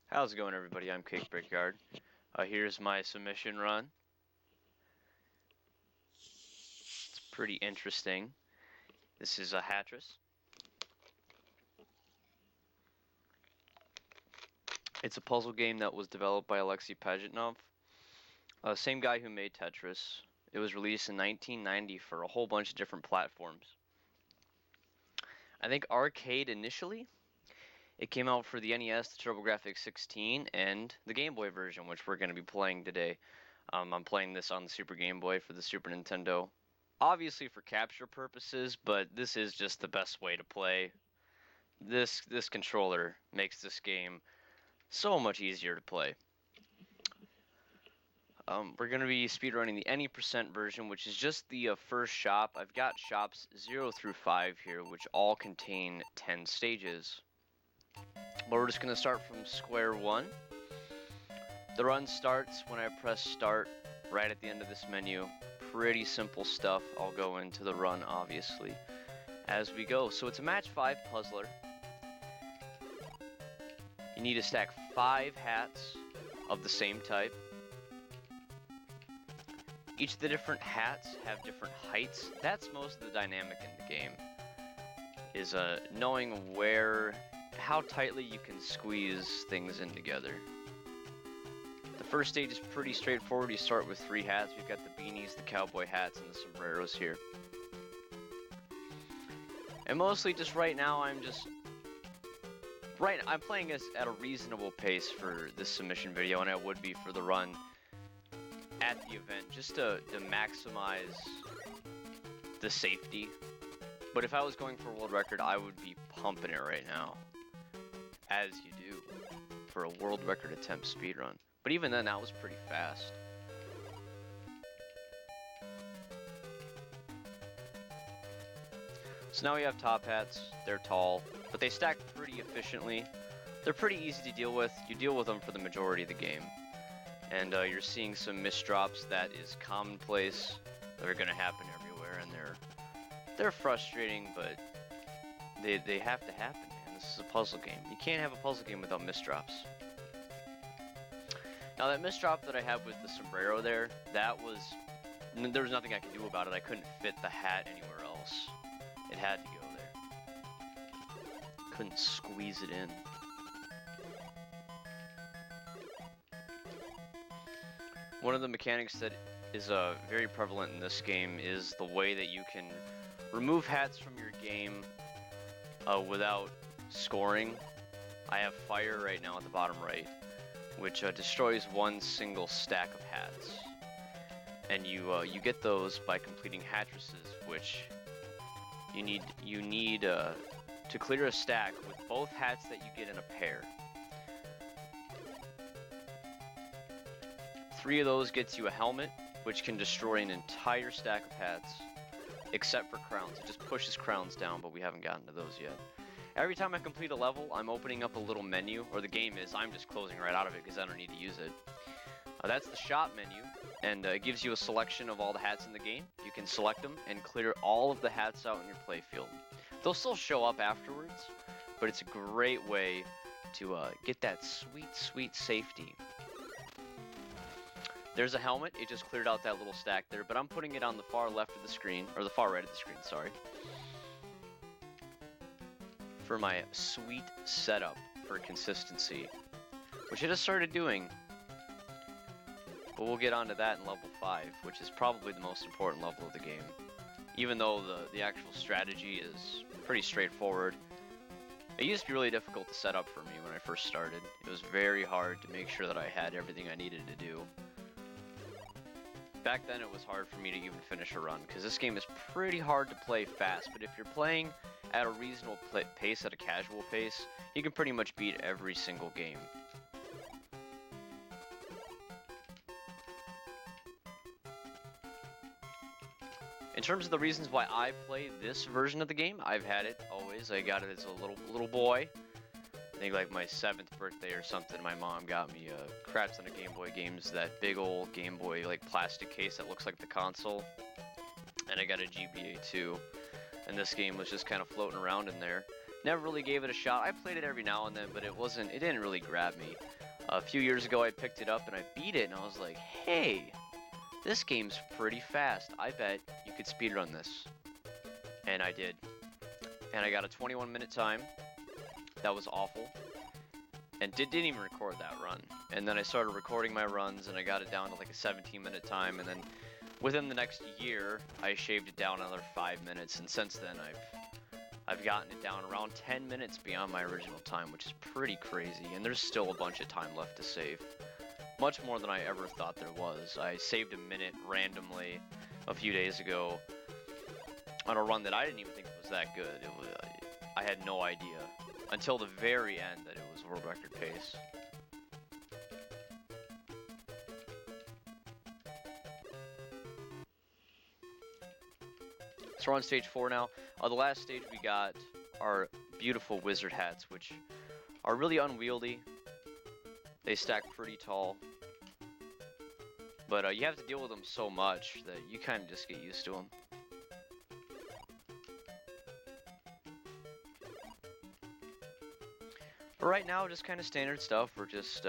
How's it going, everybody? I'm Cake Brickyard. Here's my submission run. It's pretty interesting. This is a Hatris. It's a puzzle game that was developed by Alexei Pajitnov, same guy who made Tetris. It was released in 1990 for a whole bunch of different platforms. I think arcade initially. It came out for the NES, the TurboGrafx 16, and the Game Boy version, which we're going to be playing today. I'm playing this on the Super Game Boy for the Super Nintendo. Obviously for capture purposes, but this is just the best way to play. This controller makes this game so much easier to play. We're going to be speedrunning the any percent version, which is just the first shop. I've got shops 0 through 5 here, which all contain 10 stages. But we're just going to start from square one. The run starts when I press start right at the end of this menu. Pretty simple stuff. I'll go into the run, obviously, as we go. So it's a match 5 puzzler. You need to stack 5 hats of the same type. Each of the different hats have different heights. That's most of the dynamic in the game, is knowing how tightly you can squeeze things in together. The first stage is pretty straightforward. You start with 3 hats. We've got the beanies, the cowboy hats, and the sombreros here. And mostly just right now, I'm playing this at a reasonable pace for this submission video, and I would be for the run at the event, just to maximize the safety. But if I was going for a world record, I would be pumping it right now, as you do for a world record attempt speedrun. But even then, that was pretty fast. So now we have top hats. They're tall, but they stack pretty efficiently. They're pretty easy to deal with. You deal with them for the majority of the game. And you're seeing some misdrops that is commonplace. They're gonna happen everywhere, and they're frustrating, but they have to happen, man. This is a puzzle game. You can't have a puzzle game without misdrops. Now that misdrop that I have with the sombrero there was nothing I could do about it. I couldn't fit the hat anywhere else. It had to go there. Couldn't squeeze it in. One of the mechanics that is very prevalent in this game is the way that you can remove hats from your game without scoring. I have fire right now at the bottom right, which destroys one single stack of hats. And you get those by completing Hatrises, which you need to clear a stack with both hats that you get in a pair. 3 of those gets you a helmet, which can destroy an entire stack of hats, except for crowns. It just pushes crowns down, but we haven't gotten to those yet. Every time I complete a level, I'm opening up a little menu, or the game is. I'm just closing right out of it because I don't need to use it. That's the shop menu, and it gives you a selection of all the hats in the game. You can select them and clear all of the hats out in your playfield. They'll still show up afterwards, but it's a great way to get that sweet, sweet safety. There's a helmet. It just cleared out that little stack there, but I'm putting it on the far left of the screen, or the far right of the screen, sorry, for my sweet setup for consistency, which it has started doing. But we'll get onto that in level 5, which is probably the most important level of the game. Even though the actual strategy is pretty straightforward. It used to be really difficult to set up for me when I first started. It was very hard to make sure that I had everything I needed to do. Back then it was hard for me to even finish a run, because this game is pretty hard to play fast, but if you're playing at a reasonable pace, at a casual pace, you can pretty much beat every single game. In terms of the reasons why I play this version of the game, I've had it always. I got it as a little boy. I think like my 7th birthday or something, my mom got me a crap ton of Game Boy games, that big old Game Boy like plastic case that looks like the console. And I got a GBA too. And this game was just kind of floating around in there. Never really gave it a shot. I played it every now and then, but it didn't really grab me. A few years ago, I picked it up and I beat it, and I was like, hey, this game's pretty fast. I bet you could speedrun this. And I did. And I got a 21-minute time. That was awful. And didn't even record that run. And then I started recording my runs, and I got it down to like a 17-minute time, and then within the next year, I shaved it down another 5 minutes, and since then I've gotten it down around 10 minutes beyond my original time, which is pretty crazy, and there's still a bunch of time left to save. Much more than I ever thought there was. I saved a minute randomly a few days ago on a run that I didn't even think was that good. I had no idea until the very end that it was world record pace. So we're on stage 4 now. The last stage we got are beautiful wizard hats, which are really unwieldy. They stack pretty tall. But you have to deal with them so much that you kind of just get used to them. But right now, just kind of standard stuff. We're just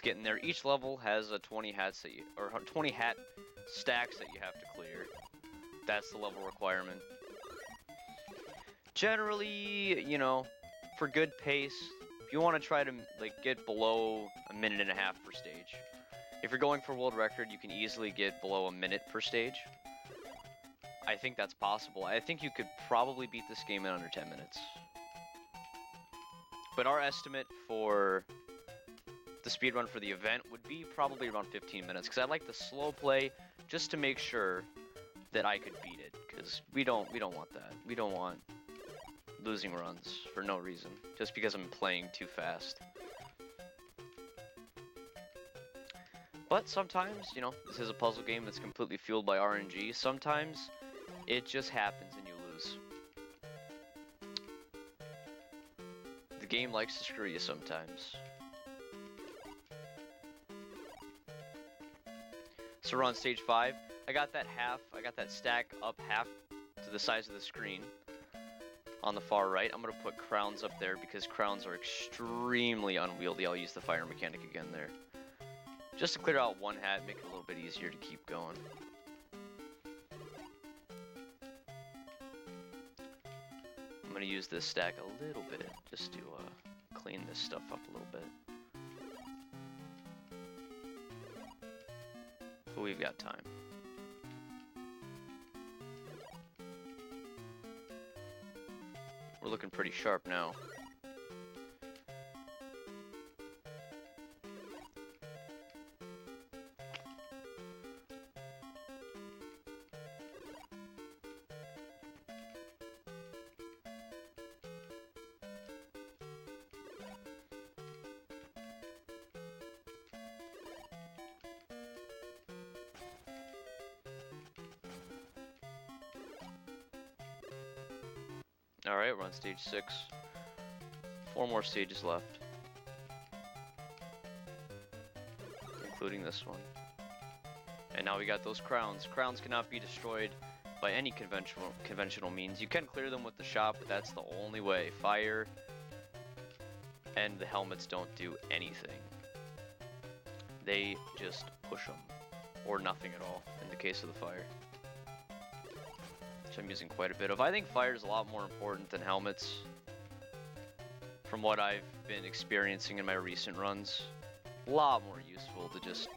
getting there. Each level has a 20 hats that 20 hat stacks that you have to clear. That's the level requirement. Generally, you know, for good pace, if you want to try to like get below a minute and a half per stage. If you're going for world record, you can easily get below a minute per stage. I think that's possible. I think you could probably beat this game in under 10 minutes. But our estimate for the speedrun for the event would be probably around 15 minutes, because I like the slow play just to make sure that I could beat it, because we don't want that. We don't want losing runs for no reason, just because I'm playing too fast. But sometimes, you know, this is a puzzle game that's completely fueled by RNG. Sometimes it just happens and you lose. The game likes to screw you sometimes. So we're on stage 5. I got that stack up half to the size of the screen on the far right. I'm going to put crowns up there because crowns are extremely unwieldy. I'll use the fire mechanic again there. Just to clear out one hat, make it a little bit easier to keep going. I'm going to use this stack a little bit just to clean this stuff up a little bit. But we've got time. We're looking pretty sharp now. Alright, we're on stage 6. 4 more stages left. Including this one. And now we got those crowns. Crowns cannot be destroyed by any conventional means. You can clear them with the shop, but that's the only way. Fire and the helmets don't do anything. They just push them. Or nothing at all, in the case of the fire. I'm using quite a bit of. I think fire is a lot more important than helmets from what I've been experiencing in my recent runs. A lot more useful to just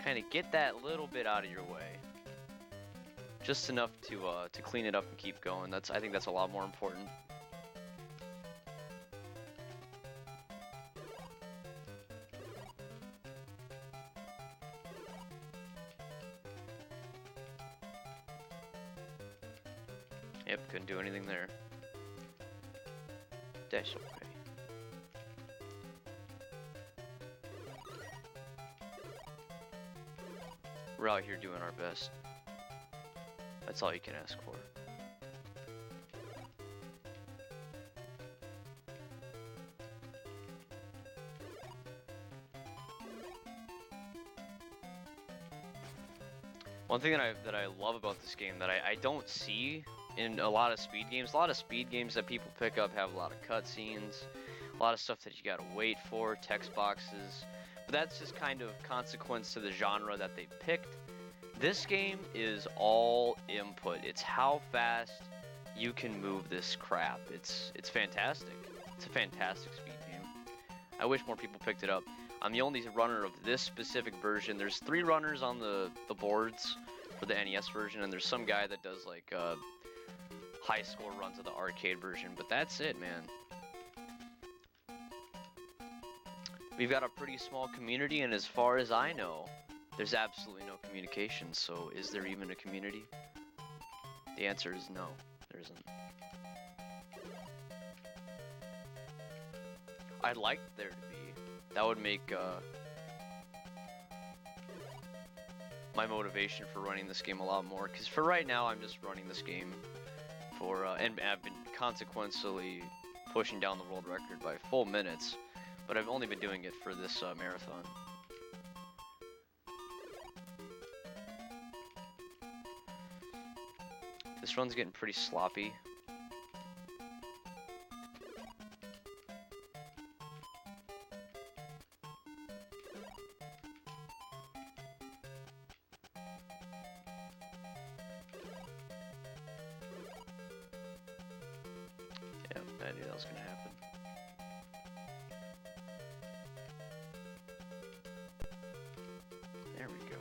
kind of get that little bit out of your way. Just enough to clean it up and keep going. I think that's a lot more important. Yep, couldn't do anything there. That's okay. We're out here doing our best. That's all you can ask for. One thing that I love about this game that I don't see in a lot of speed games. A lot of speed games that people pick up have a lot of cutscenes, a lot of stuff that you gotta wait for, text boxes. But that's just kind of consequence to the genre that they picked. This game is all input. It's how fast you can move this crap. It's fantastic. It's a fantastic speed game. I wish more people picked it up. I'm the only runner of this specific version. There's 3 runners on the boards for the NES version, and there's some guy that does like high score runs of the arcade version, but that's it, man. We've got a pretty small community, and as far as I know, there's absolutely no communication. So is there even a community? The answer is no, there isn't. I'd like there to be. That would make my motivation for running this game a lot more, because for right now I'm just running this game for and I've been consequentially pushing down the world record by full minutes, but I've only been doing it for this marathon. This run's getting pretty sloppy. I knew that was gonna happen. There we go.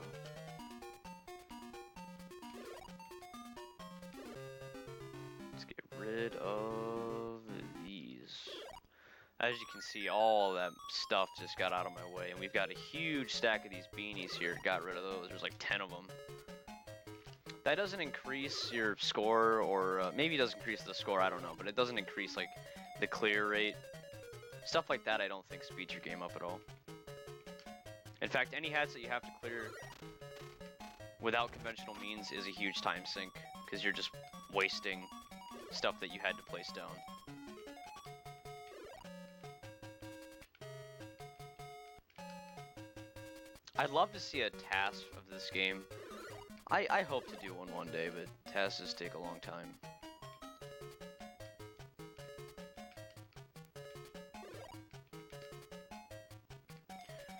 Let's get rid of these. As you can see, all that stuff just got out of my way, and we've got a huge stack of these beanies here. Got rid of those. There's like 10 of them. That doesn't increase your score, or maybe it does increase the score, I don't know, but it doesn't increase like the clear rate. Stuff like that I don't think speeds your game up at all. In fact, any hats that you have to clear without conventional means is a huge time sink, because you're just wasting stuff that you had to place down. I'd love to see a task of this game. I hope to do one day, but tasks take a long time.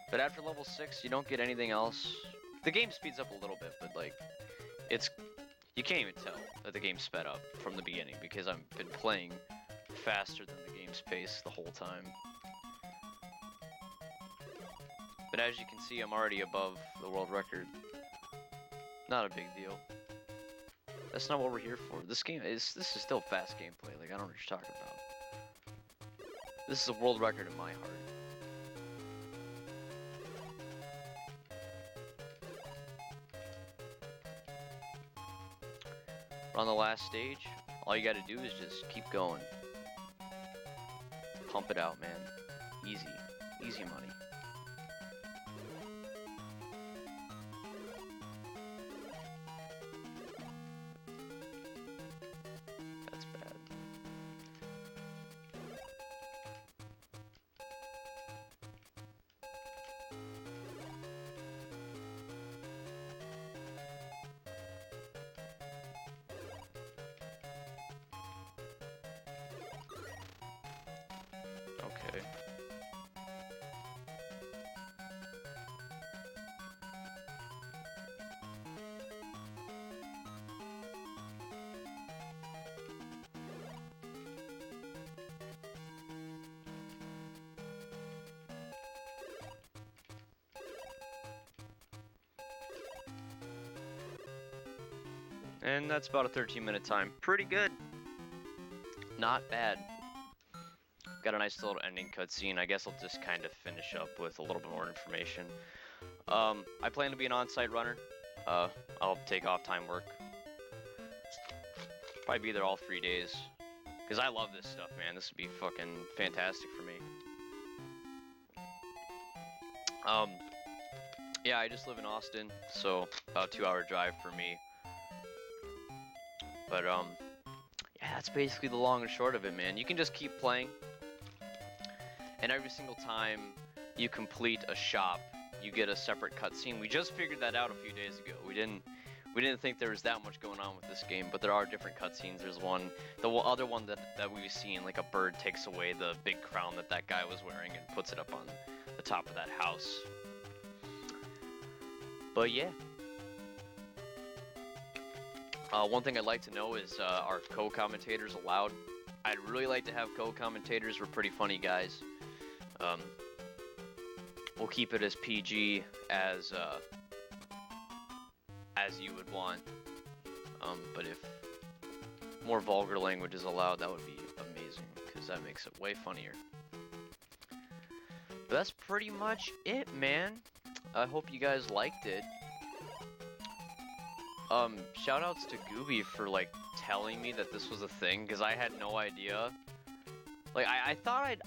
But after level 6, you don't get anything else. The game speeds up a little bit, but like, you can't even tell that the game sped up from the beginning, because I've been playing faster than the game's pace the whole time. But as you can see, I'm already above the world record. Not a big deal. That's not what we're here for. This is still fast gameplay. Like, I don't know what you're talking about. This is a world record in my heart. We're on the last stage. All you gotta do is just keep going. Pump it out, man. Easy. Easy money. Okay. And that's about a 13-minute time. Pretty good. Not bad. Got a nice little ending cutscene. I guess I'll just kind of finish up with a little bit more information. I plan to be an on-site runner. I'll take off time work. Probably be there all 3 days. Because I love this stuff, man. This would be fucking fantastic for me. Yeah, I just live in Austin, so about a 2-hour drive for me. But, yeah, that's basically the long and short of it, man. You can just keep playing. And every single time you complete a shop, you get a separate cutscene. We just figured that out a few days ago. We We didn't think there was that much going on with this game, but there are different cutscenes. There's one, the other one that we've seen, like a bird takes away the big crown that guy was wearing and puts it up on the top of that house. But yeah. One thing I'd like to know is, are co-commentators allowed? I'd really like to have co-commentators. We're pretty funny guys. We'll keep it as PG as you would want. But if more vulgar language is allowed, that would be amazing, because that makes it way funnier. But that's pretty much it, man. I hope you guys liked it. Shoutouts to Gooby for, like, telling me that this was a thing, because I had no idea. Like, I thought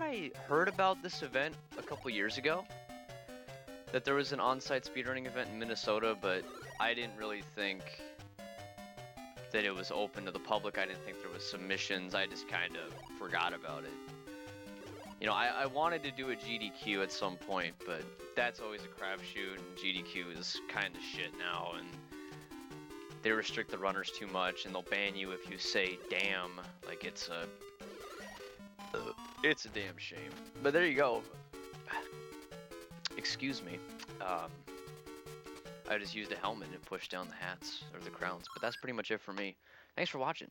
I heard about this event a couple years ago, that there was an on-site speedrunning event in Minnesota, but I didn't really think that it was open to the public. I didn't think there was submissions. I just kind of forgot about it. You know, I wanted to do a GDQ at some point, but that's always a crapshoot, and GDQ is kind of shit now, and they restrict the runners too much, and they'll ban you if you say damn. Like, it's a damn shame. But there you go. Excuse me. I just used a helmet and pushed down the hats, or the crowns, but that's pretty much it for me. Thanks for watching.